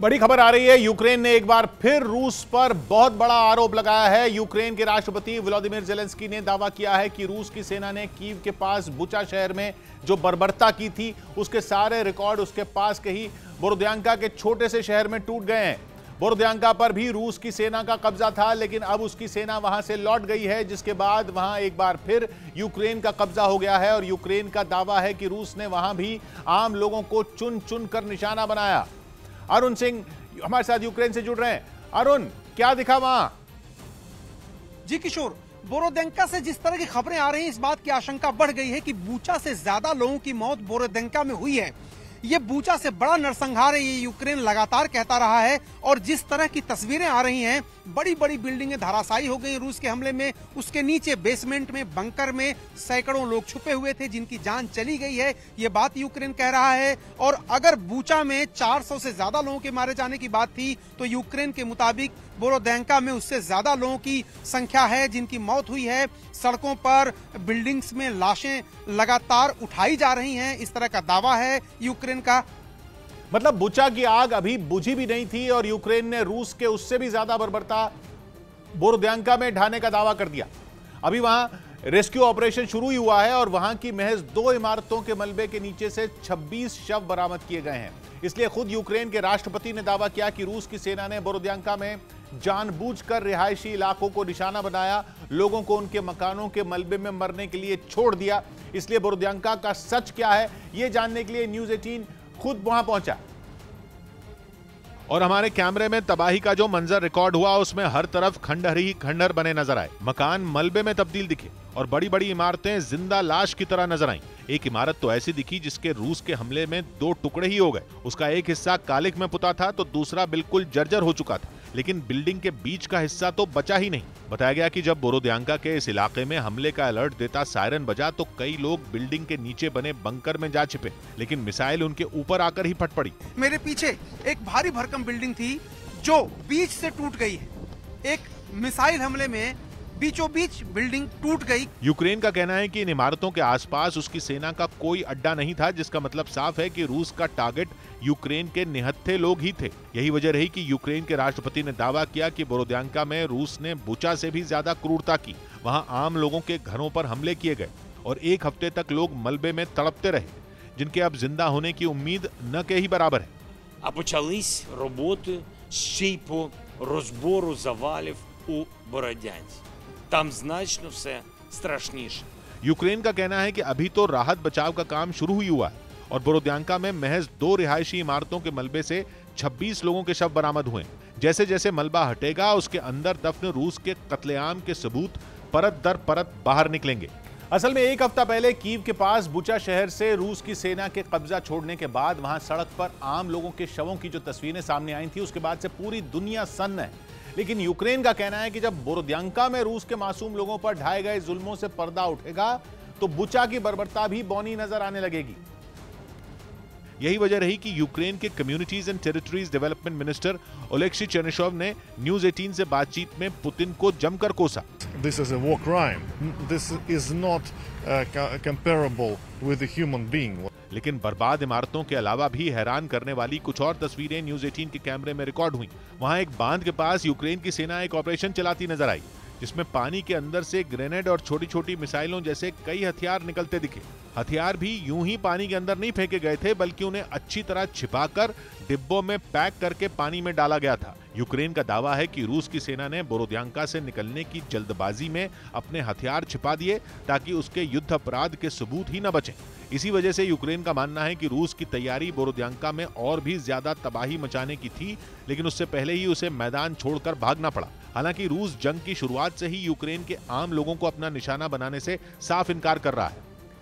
बड़ी खबर आ रही है। यूक्रेन ने एक बार फिर रूस पर बहुत बड़ा आरोप लगाया है। यूक्रेन के राष्ट्रपति व्लादिमीर ज़ेलेंस्की ने दावा किया है कि रूस की सेना ने कीव के पास बुचा शहर में जो बर्बरता की थी उसके सारे रिकॉर्ड उसके पास के ही बोरोद्यांका के छोटे से शहर में टूट गए हैं। बोरोद्यांका पर भी रूस की सेना का कब्जा था, लेकिन अब उसकी सेना वहां से लौट गई है, जिसके बाद वहां एक बार फिर यूक्रेन का कब्जा हो गया है और यूक्रेन का दावा है कि रूस ने वहां भी आम लोगों को चुन चुन कर निशाना बनाया। अरुण सिंह हमारे साथ यूक्रेन से जुड़ रहे हैं। अरुण, क्या दिखा वहां? जी किशोर, बोरोदेंका से जिस तरह की खबरें आ रही हैं, इस बात की आशंका बढ़ गई है कि बूचा से ज्यादा लोगों की मौत बोरोदेंका में हुई है। ये बूचा से बड़ा नरसंहार है, ये यूक्रेन लगातार कहता रहा है। और जिस तरह की तस्वीरें आ रही हैं, बड़ी बड़ी बिल्डिंगें धराशायी हो गई रूस के हमले में। उसके नीचे बेसमेंट में, बंकर में सैकड़ों लोग छुपे हुए थे जिनकी जान चली गई है, ये बात यूक्रेन कह रहा है। और अगर बूचा में 400 से ज्यादा लोगों के मारे जाने की बात थी, तो यूक्रेन के मुताबिक बोरोदेंका में उससे ज्यादा लोगों की संख्या है जिनकी मौत हुई है। सड़कों पर, बिल्डिंग्स में लाशें लगातार उठाई जा रही हैं, इस तरह का दावा है यूक्रेन का। मतलब बुचा की आग अभी बुझी भी नहीं थी और यूक्रेन ने रूस के उससे भी ज्यादा बर्बरता बोरोद्यांका में ढाने का दावा कर दिया। अभी वहां रेस्क्यू ऑपरेशन शुरू ही हुआ है और वहां की महज 2 इमारतों के मलबे के नीचे से 26 शव बरामद किए गए हैं। इसलिए खुद यूक्रेन के राष्ट्रपति ने दावा किया कि रूस की सेना ने बोरोद्यांका में जानबूझकर रिहायशी इलाकों को निशाना बनाया, लोगों को उनके मकानों के मलबे में मरने के लिए छोड़ दिया। इसलिए बोरोद्यांका का सच क्या है, यह जानने के लिए न्यूज़ 18 खुद वहां पहुंचा और हमारे कैमरे में तबाही का जो मंजर रिकॉर्ड हुआ उसमें हर तरफ खंडहर ही खंडहर बने नजर आए। मकान मलबे में तब्दील दिखे और बड़ी बड़ी इमारतें जिंदा लाश की तरह नजर आईं। एक इमारत तो ऐसी दिखी जिसके रूस के हमले में 2 टुकड़े ही हो गए। उसका एक हिस्सा कालिख में पुता था तो दूसरा बिल्कुल जर्जर हो चुका था, लेकिन बिल्डिंग के बीच का हिस्सा तो बचा ही नहीं। बताया गया कि जब बोरोद्यांका के इस इलाके में हमले का अलर्ट देता सायरन बजा तो कई लोग बिल्डिंग के नीचे बने बंकर में जा छिपे, लेकिन मिसाइल उनके ऊपर आकर ही फट पड़ी। मेरे पीछे एक भारी भरकम बिल्डिंग थी जो बीच से टूट गई है। एक मिसाइल हमले में बीचों बीच बिल्डिंग टूट गई। यूक्रेन का कहना है कि इन इमारतों के आसपास उसकी सेना का कोई अड्डा नहीं था, जिसका मतलब साफ है कि रूस का टारगेट यूक्रेन के निहत्थे लोग ही थे। यही वजह रही कि यूक्रेन के राष्ट्रपति ने दावा किया कि बोरोद्यांका में रूस ने बुचा से भी ज्यादा क्रूरता की। वहां आम लोगों के घरों पर हमले किए गए और 1 हफ्ते तक लोग मलबे में तड़पते रहे, जिनके अब जिंदा होने की उम्मीद न के ही बराबर है। А почались роботи ще й по розбору завалів у Бородянці. Там значно все страшніше. यूक्रेन का कहना है कि अभी तो राहत बचाव का काम शुरू ही हुआ है और बोरोद्यांका में महज 2 रिहायशी इमारतों के मलबे से 26 लोगों के शव बरामद हुए। जैसे जैसे मलबा हटेगा उसके अंदर दफन रूस के कत्लेआम के सबूत परत दर परत बाहर निकलेंगे। असल में 1 हफ्ता पहले कीव के पास बुचा शहर से रूस की सेना के कब्जा छोड़ने के बाद वहां सड़क पर आम लोगों के शवों की जो तस्वीरें सामने आई थी, उसके बाद से पूरी दुनिया सन्न है। लेकिन यूक्रेन का कहना है कि जब बोरोद्यांका में रूस के मासूम लोगों पर ढाए गए जुल्मों से पर्दा उठेगा तो बुचा की बर्बरता भी बौनी नजर आने लगेगी। यही वजह रही कि यूक्रेन के communities and territories development minister Oleksiy Chernyshov ने न्यूज़ 18 से बातचीत में पुतिन को जमकर कोसा। This is a war crime. This is not comparable with a human being. लेकिन बर्बाद इमारतों के अलावा भी हैरान करने वाली कुछ और तस्वीरें न्यूज़ 18 के कैमरे में रिकॉर्ड हुई। वहां एक बांध के पास यूक्रेन की सेना एक ऑपरेशन चलाती नजर आई, जिसमें पानी के अंदर से ग्रेनेड और छोटी छोटी मिसाइलों जैसे कई हथियार निकलते दिखे। हथियार भी यूं ही पानी के अंदर नहीं फेंके गए थे, बल्कि उन्हें अच्छी तरह छिपाकर डिब्बों में पैक करके पानी में डाला गया था। यूक्रेन का दावा है कि रूस की सेना ने बोरोद्यांका से निकलने की जल्दबाजी में अपने हथियार छिपा दिए ताकि उसके युद्ध अपराध के सबूत ही न बचें। इसी वजह से यूक्रेन का मानना है कि रूस की तैयारी बोरोद्यांका में और भी ज्यादा तबाही मचाने की थी, लेकिन उससे पहले ही उसे मैदान छोड़कर भागना पड़ा। हालांकि रूस जंग की शुरुआत से ही यूक्रेन के आम लोगों को अपना निशाना बनाने से साफ इनकार कर रहा है।